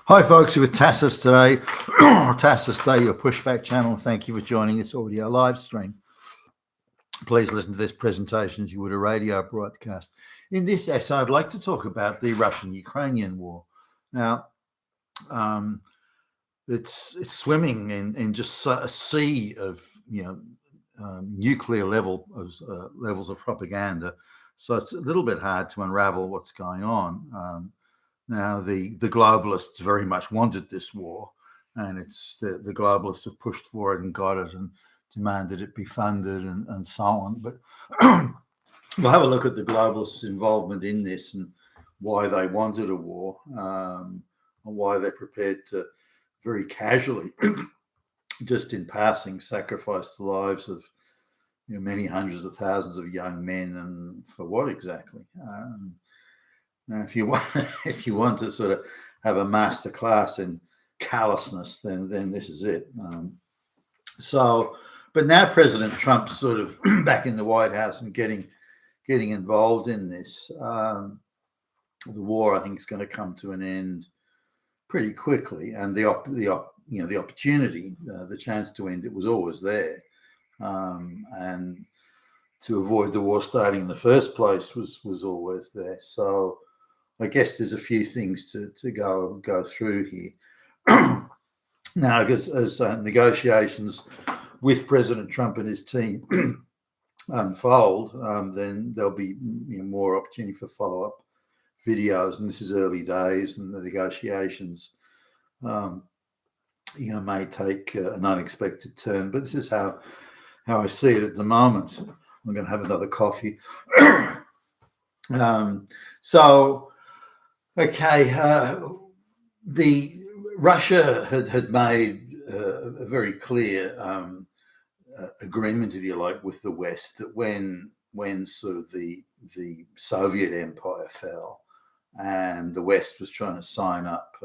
Hi, folks. With Tassus today, Tassus Day, your pushback channel. Thank you for joining this audio live stream. Please listen to this presentation as you would a radio broadcast. In this essay, I'd like to talk about the Russian-Ukrainian war. Now, it's swimming in just a sea of nuclear levels of propaganda. So it's a little bit hard to unravel what's going on. Now, the globalists very much wanted this war, and it's the globalists have pushed for it and got it and demanded it be funded and so on. But we'll have a look at the globalists' involvement in this and why they wanted a war, and why they're prepared to very casually, just in passing, sacrifice the lives of many hundreds of thousands of young men, and for what exactly? Now, if you want to sort of have a master class in callousness, then this is it. But now President Trump's sort of back in the White House and getting involved in this. The war, I think, is going to come to an end pretty quickly, and the opportunity, the chance to end it was always there, and to avoid the war starting in the first place was always there. So I guess there's a few things to go through here. Now, because as negotiations with President Trump and his team unfold, then there'll be more opportunity for follow-up videos. And this is early days, and the negotiations, may take an unexpected turn. But this is how I see it at the moment. I'm going to have another coffee. The Russia had made a very clear agreement, if you like, with the West that when sort of the Soviet Empire fell, and the West was trying to sign up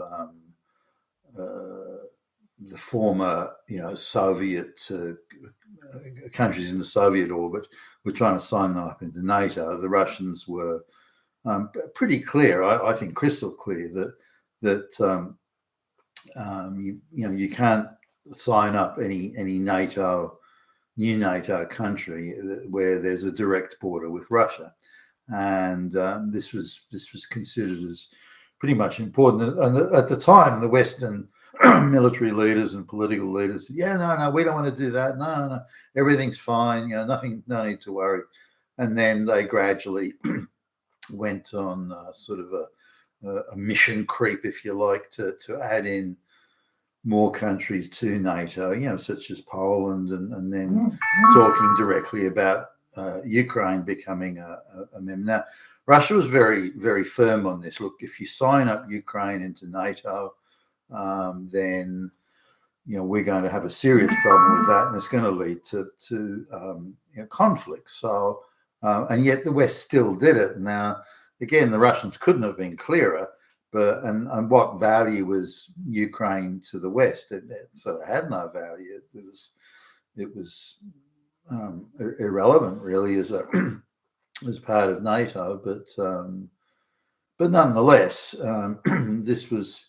the former, Soviet countries in the Soviet orbit, were trying to sign them up into NATO. The Russians were pretty clear, I think crystal clear, that you can't sign up any new NATO country where there's a direct border with Russia, and this was considered as pretty much important. And at the time, the Western military leaders and political leaders said, no, we don't want to do that. No, everything's fine. No need to worry. And then they gradually went on sort of a mission creep, if you like, to add in more countries to NATO, such as Poland, and then talking directly about Ukraine becoming a member. Now, Russia was very, very firm on this. Look, if you sign up Ukraine into NATO, then we're going to have a serious problem with that, and it's going to lead to conflict. So, and yet the West still did it. Now, again, the Russians couldn't have been clearer. But and what value was Ukraine to the West? It sort of had no value. It was irrelevant, really, as as part of NATO. But nonetheless, this was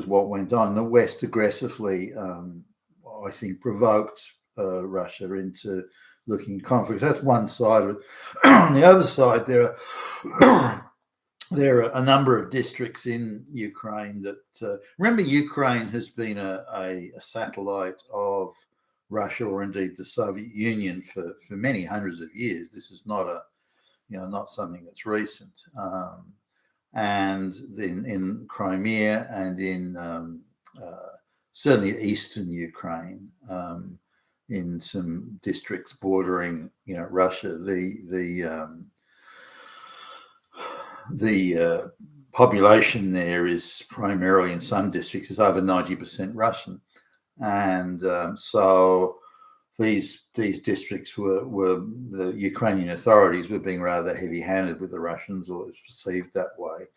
what went on. The West aggressively, I think, provoked Russia into looking at conflicts. That's one side of it. On the other side, there are a number of districts in Ukraine that remember, Ukraine has been a satellite of Russia, or indeed the Soviet Union, for many hundreds of years. This is not not something that's recent. And in Crimea and in certainly eastern Ukraine, in some districts bordering Russia, the population there is primarily, in some districts, is over 90% Russian, and so these districts were the Ukrainian authorities were being rather heavy-handed with the Russians, or it was perceived that way.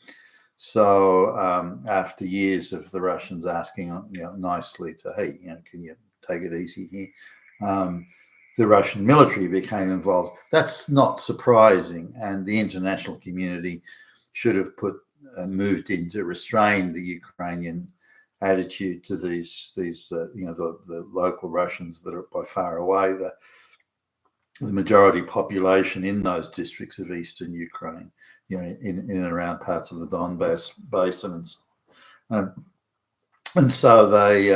So after years of the Russians asking nicely to, hey, can you take it easy here, the Russian military became involved. That's not surprising, and the international community should have moved in to restrain the Ukrainian attitude to these the local Russians that are by far away the majority population in those districts of eastern Ukraine, in and around parts of the Donbass basin and so they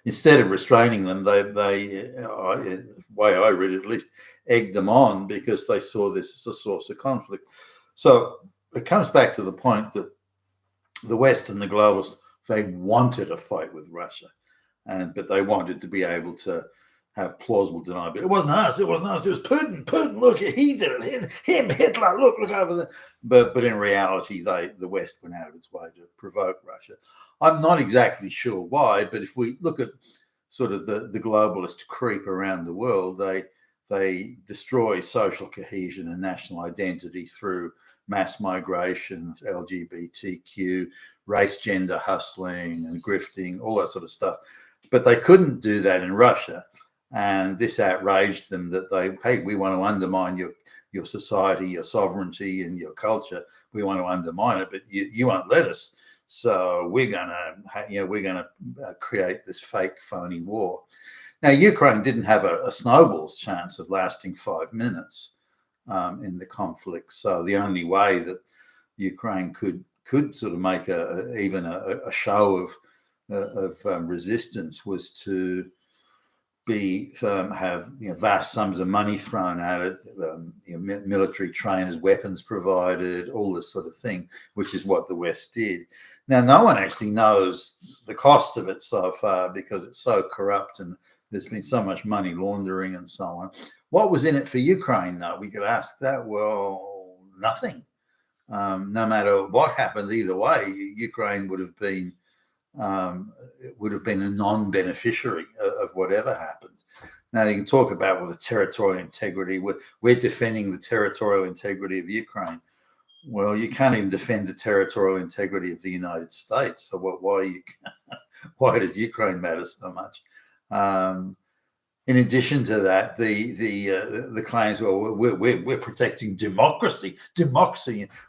instead of restraining them, they the way I read it at least, egged them on because they saw this as a source of conflict. So it comes back to the point that the West and the globalists, they wanted a fight with Russia, but they wanted to be able to have plausible deniability. It wasn't us. It wasn't us. It was Putin. Putin, look, he did it. Him, Hitler. Look over there. But in reality, the West went out of its way to provoke Russia. I'm not exactly sure why, but if we look at sort of the globalist creep around the world, they destroy social cohesion and national identity through mass migration, LGBTQ, race, gender hustling and grifting, all that sort of stuff. But they couldn't do that in Russia. And this outraged them that we want to undermine your society, your sovereignty and your culture. We want to undermine it, but you won't let us. So we're gonna create this fake, phony war. Now, Ukraine didn't have a snowball's chance of lasting 5 minutes in the conflict. So the only way that Ukraine could sort of make even a show of resistance was to have vast sums of money thrown at it, military trainers, weapons provided, all this sort of thing, which is what the West did. Now, no one actually knows the cost of it so far because it's so corrupt and there's been so much money laundering and so on. What was in it for Ukraine, though? We could ask that. Well, nothing. No matter what happened, either way, Ukraine would have been a non-beneficiary of whatever happened. Now you can talk about the territorial integrity. We're defending the territorial integrity of Ukraine. Well, you can't even defend the territorial integrity of the United States. So why does Ukraine matter so much? In addition to that, the claims, well, we're protecting democracy.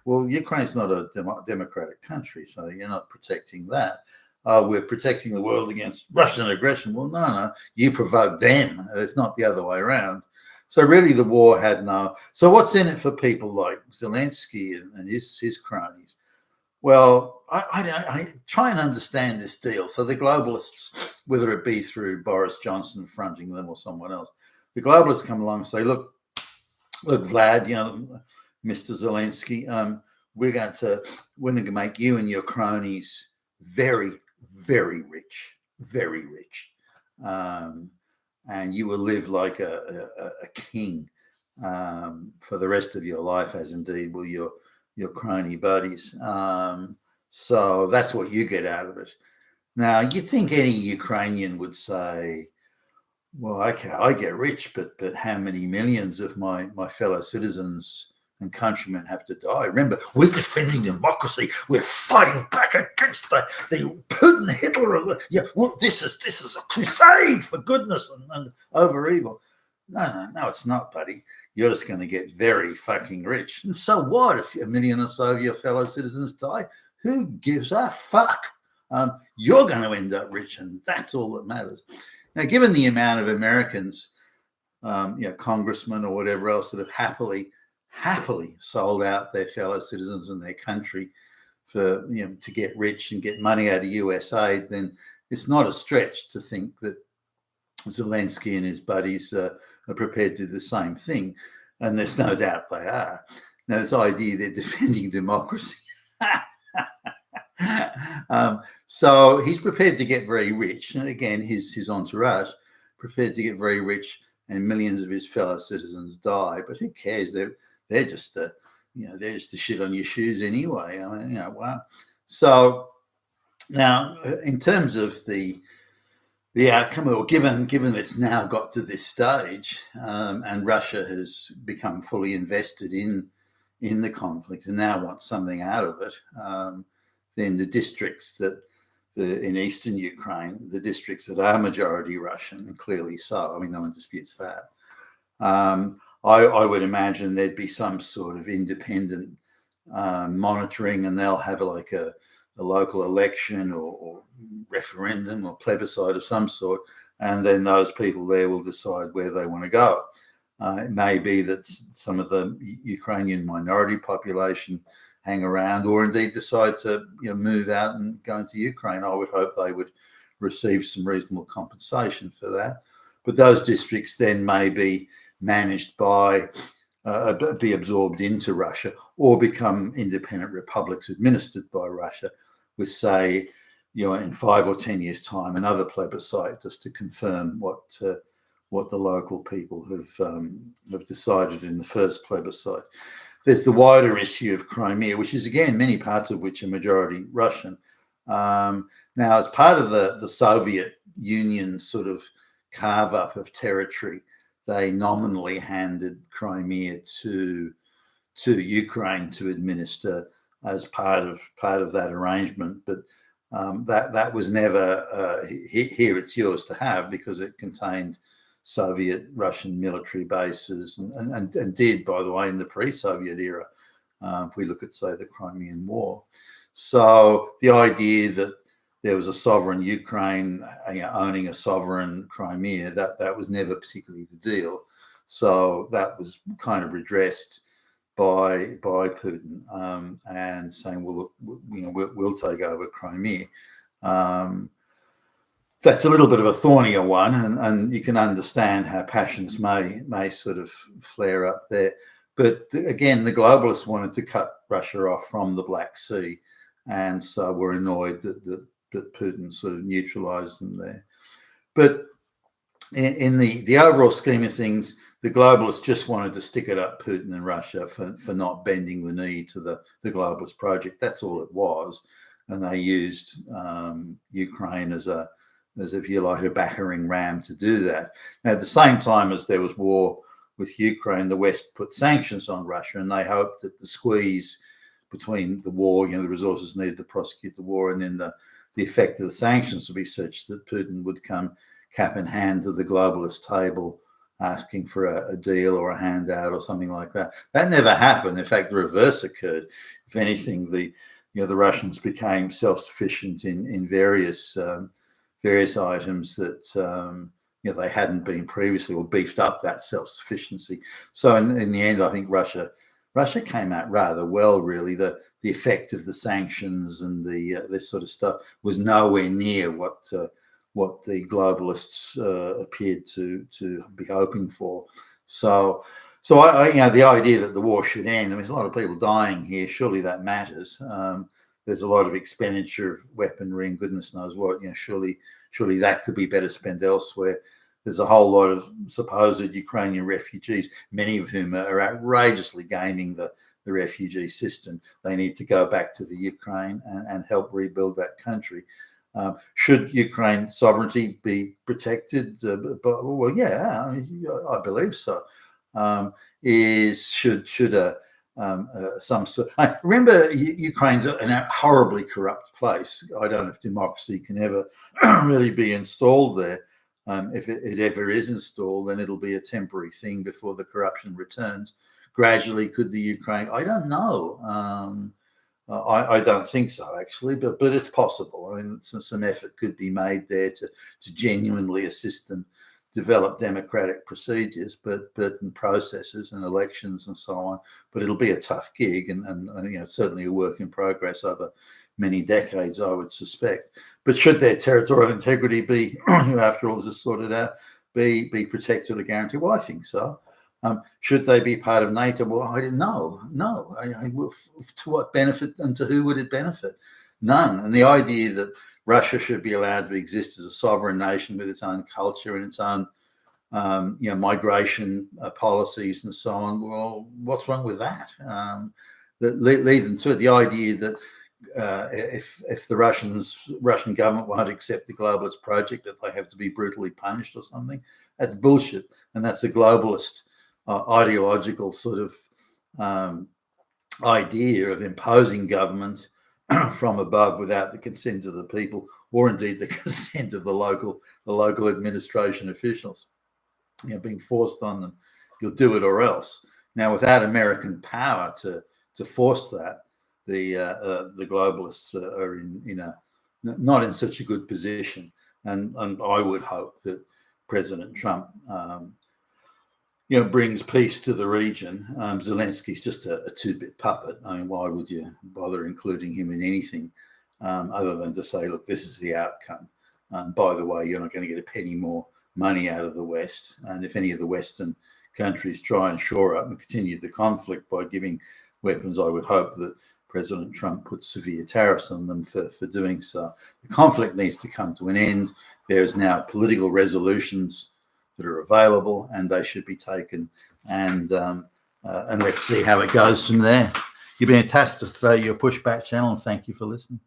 Well, Ukraine's not a democratic country, so you're not protecting that. We're protecting the world against Russian aggression. Well, no, you provoked them. It's not the other way around. So really the war had no... So what's in it for people like Zelensky and his cronies? Well, I try and understand this deal. So the globalists, whether it be through Boris Johnson fronting them or someone else, the globalists come along and say, look, Vlad, Mr. Zelensky, we're going to make you and your cronies very, very rich, very rich. And you will live like a king for the rest of your life, as indeed will your crony buddies. So that's what you get out of it. Now, you'd think any Ukrainian would say, well, okay, I get rich, but how many millions of my fellow citizens and countrymen have to die? Remember, we're defending democracy. We're fighting back against the Putin, Hitler. Yeah, well, this is a crusade for goodness and over evil. No, it's not, buddy. You're just going to get very fucking rich. And so what if a million or so of your fellow citizens die? Who gives a fuck? You're going to end up rich, and that's all that matters. Now, given the amount of Americans, congressmen or whatever else that have happily sold out their fellow citizens and their country for to get rich and get money out of US aid, then it's not a stretch to think that Zelensky and his buddies are prepared to do the same thing, and there's no doubt they are. Now, this idea they're defending democracy. So he's prepared to get very rich, and again, his entourage prepared to get very rich, and millions of his fellow citizens die. But who cares? They're just the shit on your shoes anyway. I mean, wow. So now, in terms of the outcome, or given it's now got to this stage, and Russia has become fully invested in the conflict and now wants something out of it, then the districts in eastern Ukraine, the districts that are majority Russian, and clearly so, I mean, no one disputes that. I would imagine there'd be some sort of independent monitoring, and they'll have like a local election or referendum or plebiscite of some sort, and then those people there will decide where they want to go. It may be that some of the Ukrainian minority population hang around, or indeed decide to move out and go into Ukraine. I would hope they would receive some reasonable compensation for that. But those districts then may be managed by, be absorbed into Russia, or become independent republics administered by Russia, with, say, in 5 or 10 years' time, another plebiscite just to confirm what the local people have decided in the first plebiscite. There's the wider issue of Crimea, which is, again, many parts of which are majority Russian. Now, as part of the Soviet Union sort of carve up of territory, they nominally handed Crimea to Ukraine to administer as part of that arrangement, but that was never here. It's yours to have, because it contained Soviet Russian military bases, and did, by the way, in the pre-Soviet era. If we look at, say, the Crimean War, so the idea that there was a sovereign Ukraine owning a sovereign Crimea, that was never particularly the deal. So that was kind of redressed by Putin, and saying, well, we'll take over Crimea. That's a little bit of a thornier one, and you can understand how passions may sort of flare up there. But again, the globalists wanted to cut Russia off from the Black Sea, and so were annoyed that Putin sort of neutralized them there. But in the overall scheme of things, the globalists just wanted to stick it up Putin and Russia for not bending the knee to the globalist project. That's all it was. And they used Ukraine as if you like, a battering ram to do that. Now, at the same time as there was war with Ukraine, the West put sanctions on Russia, and they hoped that the squeeze between the war, the resources needed to prosecute the war, and then the effect of the sanctions would be such that Putin would come cap in hand to the globalist table asking for a deal or a handout or something like that. That never happened. In fact, the reverse occurred. If anything, the Russians became self-sufficient in various items that they hadn't been previously, or beefed up that self-sufficiency. So in the end, I think Russia came out rather well, really. The effect of the sanctions and this sort of stuff was nowhere near what the globalists appeared to be hoping for. So I the idea that the war should end. I mean, there's a lot of people dying here. Surely that matters. There's a lot of expenditure of weaponry and goodness knows what. Surely that could be better spent elsewhere. There's a whole lot of supposed Ukrainian refugees, many of whom are outrageously gaming the refugee system. They need to go back to the Ukraine and help rebuild that country. Should Ukraine sovereignty be protected? Well, yeah, I believe so. Some sort? I remember Ukraine's a horribly corrupt place. I don't know if democracy can ever really be installed there. If it ever is installed, then it'll be a temporary thing before the corruption returns. Gradually, could the Ukraine? I don't know. I don't think so, actually, but it's possible. I mean, some effort could be made there to genuinely assist them develop democratic procedures, and processes and elections and so on. But it'll be a tough gig, and certainly a work in progress over many decades, I would suspect. But should their territorial integrity be, after all this is sorted out, be protected or guaranteed? Well, I think so. Should they be part of NATO? Well, I didn't know. No. To what benefit, and to who would it benefit? None. And the idea that Russia should be allowed to exist as a sovereign nation with its own culture and its own, migration policies and so on. Well, what's wrong with that? Leave them to it. The idea that if the Russian government won't accept the globalist project, that they have to be brutally punished or something, that's bullshit, and that's a globalist ideological sort of idea of imposing government from above without the consent of the people, or indeed the consent of the local administration officials. Being forced on them. You'll do it or else. Now, without American power to force that, the globalists are in a not in such a good position, and I would hope that President Trump brings peace to the region. Zelensky's just a two-bit puppet. I mean, why would you bother including him in anything other than to say, look, this is the outcome. By the way, you're not going to get a penny more money out of the West. And if any of the Western countries try and shore up and continue the conflict by giving weapons, I would hope that President Trump puts severe tariffs on them for doing so. The conflict needs to come to an end. There's now political resolutions that are available, and they should be taken. And let's see how it goes from there. You've been tasked to throw your pushback channel, and thank you for listening.